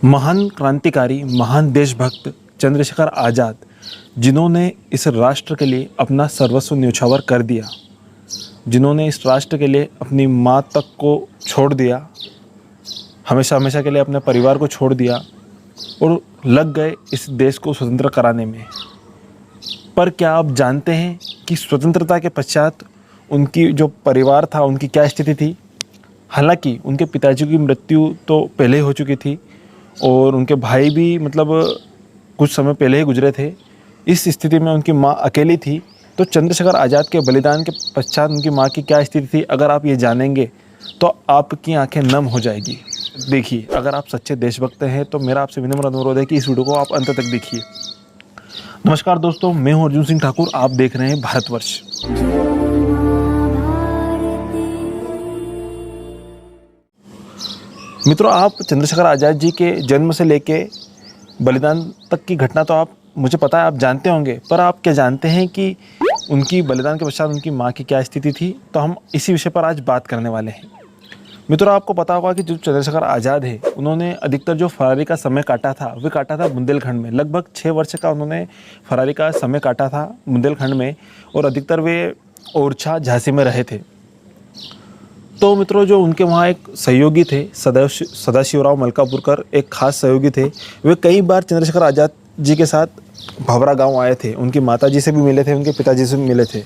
महान क्रांतिकारी, महान देशभक्त चंद्रशेखर आज़ाद, जिन्होंने इस राष्ट्र के लिए अपना सर्वस्व न्योछावर कर दिया, जिन्होंने इस राष्ट्र के लिए अपनी माँ तक को छोड़ दिया, हमेशा हमेशा के लिए अपने परिवार को छोड़ दिया और लग गए इस देश को स्वतंत्र कराने में। पर क्या आप जानते हैं कि स्वतंत्रता के पश्चात उनकी जो परिवार था उनकी क्या स्थिति थी? हालांकि उनके पिताजी की मृत्यु तो पहले ही हो चुकी थी और उनके भाई भी कुछ समय पहले ही गुजरे थे। इस स्थिति में उनकी माँ अकेली थी। तो चंद्रशेखर आज़ाद के बलिदान के पश्चात उनकी माँ की क्या स्थिति थी, अगर आप ये जानेंगे तो आपकी आंखें नम हो जाएगी। देखिए, अगर आप सच्चे देशभक्त हैं तो मेरा आपसे विनम्र अनुरोध है कि इस वीडियो को आप अंत तक देखिए। नमस्कार दोस्तों, मैं हूं अर्जुन सिंह ठाकुर। आप देख रहे हैं भारतवर्ष। मित्रों, आप चंद्रशेखर आज़ाद जी के जन्म से लेके बलिदान तक की घटना तो मुझे पता है आप जानते होंगे, पर आप क्या जानते हैं कि उनकी बलिदान के पश्चात उनकी माँ की क्या स्थिति थी? तो हम इसी विषय पर आज बात करने वाले हैं। मित्रों, आपको पता होगा कि जो चंद्रशेखर आज़ाद है, उन्होंने अधिकतर जो फरारी का समय काटा था वे काटा था बुंदेलखंड में। लगभग 6 वर्ष का उन्होंने फरारी का समय काटा था बुंदेलखंड में और अधिकतर वे ओरछा, झांसी में रहे थे। तो मित्रों, जो उनके वहाँ एक सहयोगी थे सदाशिवराव मलकापुरकर, एक खास सहयोगी थे। वे कई बार चंद्रशेखर आज़ाद जी के साथ भाभरा गांव आए थे, उनकी माताजी से भी मिले थे, उनके पिताजी से भी मिले थे।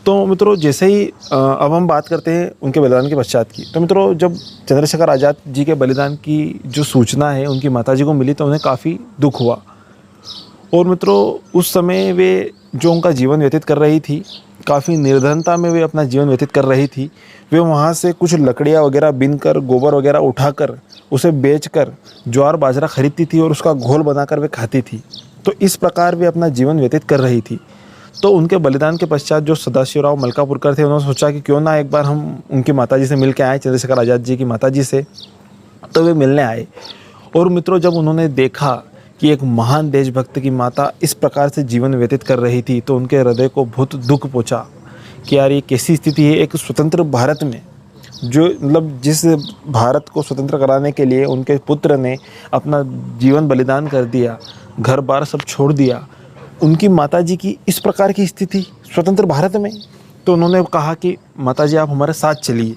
तो मित्रों, जैसे ही अब हम बात करते हैं उनके बलिदान के पश्चात की। तो मित्रों, जब चंद्रशेखर आज़ाद जी के बलिदान की जो सूचना है उनकी माताजी को मिली तो उन्हें काफ़ी दुख हुआ। और मित्रों, उस समय वे जो उनका जीवन व्यतीत कर रही थी, काफ़ी निर्धनता में वे अपना जीवन व्यतीत कर रही थी। वे वहाँ से कुछ लकड़ियाँ वगैरह बीनकर, गोबर वगैरह उठाकर, उसे बेचकर ज्वार बाजरा खरीदती थी और उसका घोल बनाकर वे खाती थी। तो इस प्रकार वे अपना जीवन व्यतीत कर रही थी। तो उनके बलिदान के पश्चात जो सदाशिवराव मलकापुरकर थे, उन्होंने सोचा कि क्यों ना एक बार हम उनकी माताजी से मिल के आए, चंद्रशेखर आज़ाद जी की माताजी से। तो वे मिलने आए और मित्रों, जब उन्होंने देखा कि एक महान देशभक्त की माता इस प्रकार से जीवन व्यतीत कर रही थी तो उनके हृदय को बहुत दुख पहुंचा कि यार ये कैसी स्थिति है एक स्वतंत्र भारत में, जो जिस भारत को स्वतंत्र कराने के लिए उनके पुत्र ने अपना जीवन बलिदान कर दिया, घर बार सब छोड़ दिया, उनकी माताजी की इस प्रकार की स्थिति स्वतंत्र भारत में। तो उन्होंने कहा कि माताजी आप हमारे साथ चलिए।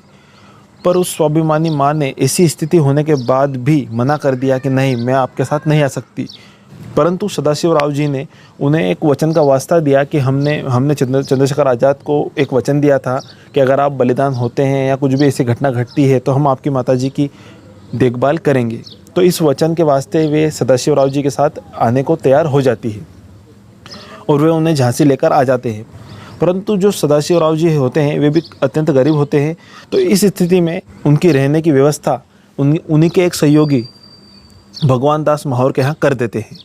पर उस स्वाभिमानी माँ ने ऐसी स्थिति होने के बाद भी मना कर दिया कि नहीं, मैं आपके साथ नहीं आ सकती। परंतु सदाशिवराव जी ने उन्हें एक वचन का वास्ता दिया कि हमने चंद्रशेखर आज़ाद को एक वचन दिया था कि अगर आप बलिदान होते हैं या कुछ भी ऐसी घटना घटती है तो हम आपकी माताजी की देखभाल करेंगे। तो इस वचन के वास्ते वे सदाशिवराव जी के साथ आने को तैयार हो जाती है और वे उन्हें झांसी लेकर आ जाते हैं। परंतु जो सदाशिवराव जी होते हैं वे भी अत्यंत गरीब होते हैं। तो इस स्थिति में उनकी रहने की व्यवस्था उन्हीं के एक सहयोगी भगवान दास माहौर के यहाँ कर देते हैं।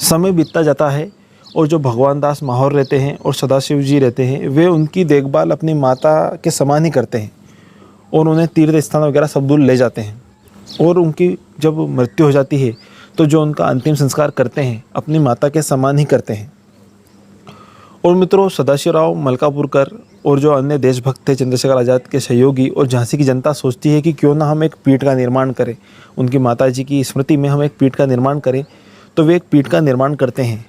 समय बीतता जाता है और जो भगवान दास माहौर रहते हैं और सदाशिव जी रहते हैं, वे उनकी देखभाल अपनी माता के समान ही करते हैं और उन्हें तीर्थ स्थान वगैरह सब दूर ले जाते हैं। और उनकी जब मृत्यु हो जाती है तो जो उनका अंतिम संस्कार करते हैं अपनी माता के समान ही करते हैं। और मित्रों, सदाशिवराव मलकापुरकर और जो अन्य देशभक्त थे चंद्रशेखर आज़ाद के सहयोगी और झांसी की जनता सोचती है कि क्यों ना हम एक पीठ का निर्माण करें, उनकी माताजी की स्मृति में हम एक पीठ का निर्माण करें। तो वे एक पीठ का निर्माण करते हैं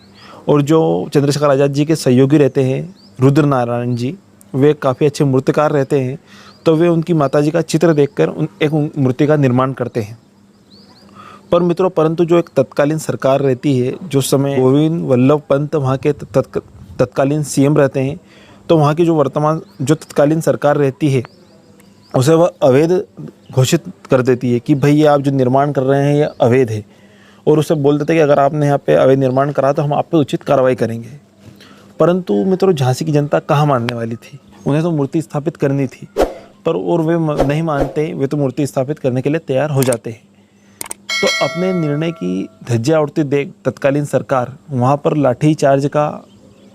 और जो चंद्रशेखर आज़ाद जी के सहयोगी रहते हैं रुद्र नारायण जी, वे काफ़ी अच्छे मूर्तिकार रहते हैं। तो वे उनकी माताजी का चित्र देखकर एक मूर्ति का निर्माण करते हैं। पर मित्रों, परंतु जो एक तत्कालीन सरकार रहती है, जो समय गोविंद वल्लभ पंत वहाँ के तत्कालीन सीएम रहते हैं, तो वहाँ की जो तत्कालीन सरकार रहती है उसे वह अवैध घोषित कर देती है कि भाई ये आप जो निर्माण कर रहे हैं ये अवैध है। और उसे बोल देते हैं कि अगर आपने यहाँ पे अवैध निर्माण करा तो हम आप पे उचित कार्रवाई करेंगे। परंतु मित्रों, झांसी की जनता कहाँ मानने वाली थी? उन्हें तो मूर्ति स्थापित करनी थी, पर और वे नहीं मानते। वे तो मूर्ति स्थापित करने के लिए तैयार हो जाते हैं। तो अपने निर्णय की धज्जियां उड़ती देख तत्कालीन सरकार वहाँ पर लाठीचार्ज का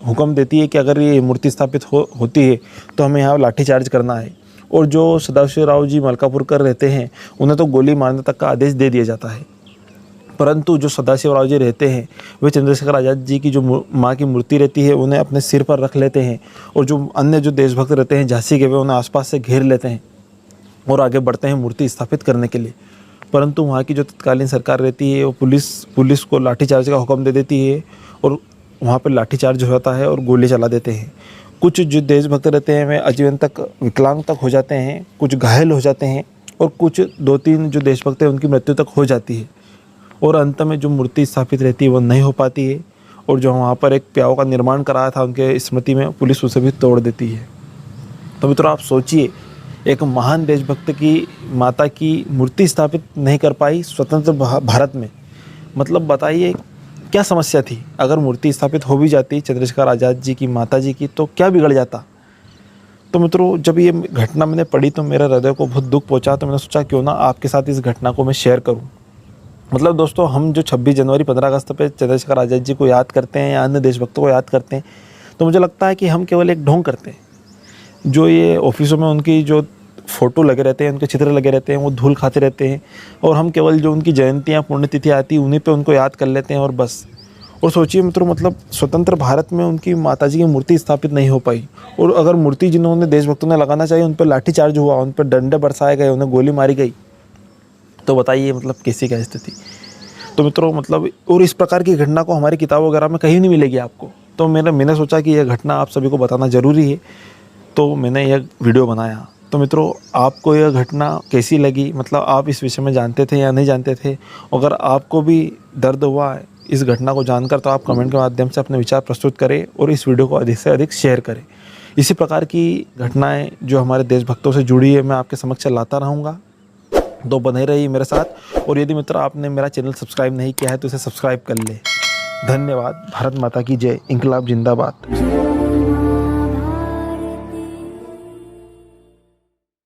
हुक्म देती है कि अगर ये मूर्ति स्थापित होती है तो हमें यहाँ लाठीचार्ज करना है। और जो सदाशिवराव जी मलकापुरकर रहते हैं उन्हें तो गोली मारने तक का आदेश दे दिया जाता है। परंतु जो सदाशिवराव जी रहते हैं वे चंद्रशेखर आज़ाद जी की जो माँ की मूर्ति रहती है उन्हें अपने सिर पर रख लेते हैं और जो अन्य जो देशभक्त रहते हैं झांसी के, वे उन्हें आसपास से घेर लेते हैं और आगे बढ़ते हैं मूर्ति स्थापित करने के लिए। परंतु वहाँ की जो तत्कालीन सरकार रहती है वो पुलिस को लाठीचार्ज का हुक्म दे देती है और वहाँ पर लाठीचार्ज हो जाता है और गोली चला देते हैं। कुछ जो देशभक्त रहते हैं वे आजीवन तक विकलांग तक हो जाते हैं, कुछ घायल हो जाते हैं और कुछ 2-3 जो देशभक्त हैं उनकी मृत्यु तक हो जाती है और अंत में जो मूर्ति स्थापित रहती है वो नहीं हो पाती है और जो वहाँ पर एक प्याओ का निर्माण कराया था उनके स्मृति में, पुलिस उसे भी तोड़ देती है। तो मित्रों आप सोचिए, एक महान देशभक्त की माता की मूर्ति स्थापित नहीं कर पाई स्वतंत्र भारत में, मतलब बताइए क्या समस्या थी। अगर मूर्ति स्थापित हो भी जाती चंद्रशेखर आज़ाद जी की माता जी की तो क्या बिगड़ जाता। तो मित्रों जब ये घटना मैंने पढ़ी तो मेरे हृदय को बहुत दुख पहुंचा, तो मैंने सोचा क्यों ना आपके साथ इस घटना को मैं शेयर करूं। मतलब दोस्तों हम जो 26 जनवरी 15 अगस्त पे चंद्रशेखर आज़ाद जी को याद करते हैं या अन्य देशभक्तों को याद करते हैं तो मुझे लगता है कि हम केवल एक ढोंग करते हैं। जो ये ऑफिसों में उनकी जो फ़ोटो लगे रहते हैं, उनके चित्र लगे रहते हैं, वो धूल खाते रहते हैं और हम केवल जो उनकी जयंतियाँ पुण्यतिथियाँ आती उन्हीं पे उनको याद कर लेते हैं और बस। और सोचिए मित्रों, मतलब स्वतंत्र भारत में उनकी माताजी की मूर्ति स्थापित नहीं हो पाई और अगर मूर्ति जिन्होंने देशभक्तों ने लगाना चाहिए उन पर लाठीचार्ज हुआ, उन पर डंडे बरसाए गए, उन्हें गोली मारी गई, तो बताइए मतलब कैसी क्या स्थिति। तो मित्रों मतलब और इस प्रकार की घटना को हमारी किताबों वगैरह में कहीं नहीं मिलेगी आपको। तो मैंने सोचा कि यह घटना आप सभी को बताना ज़रूरी है, तो मैंने यह वीडियो बनाया। तो मित्रों आपको यह घटना कैसी लगी, मतलब आप इस विषय में जानते थे या नहीं जानते थे। अगर आपको भी दर्द हुआ इस घटना को जानकर तो आप कमेंट के माध्यम से अपने विचार प्रस्तुत करें और इस वीडियो को अधिक से अधिक शेयर करें। इसी प्रकार की घटनाएं जो हमारे देशभक्तों से जुड़ी है मैं आपके समक्ष लाता रहूँगा, तो बने रहिए मेरे साथ। और यदि मित्र आपने मेरा चैनल सब्सक्राइब नहीं किया है तो इसे सब्सक्राइब कर ले। धन्यवाद। भारत माता की जय। इंकलाब जिंदाबाद।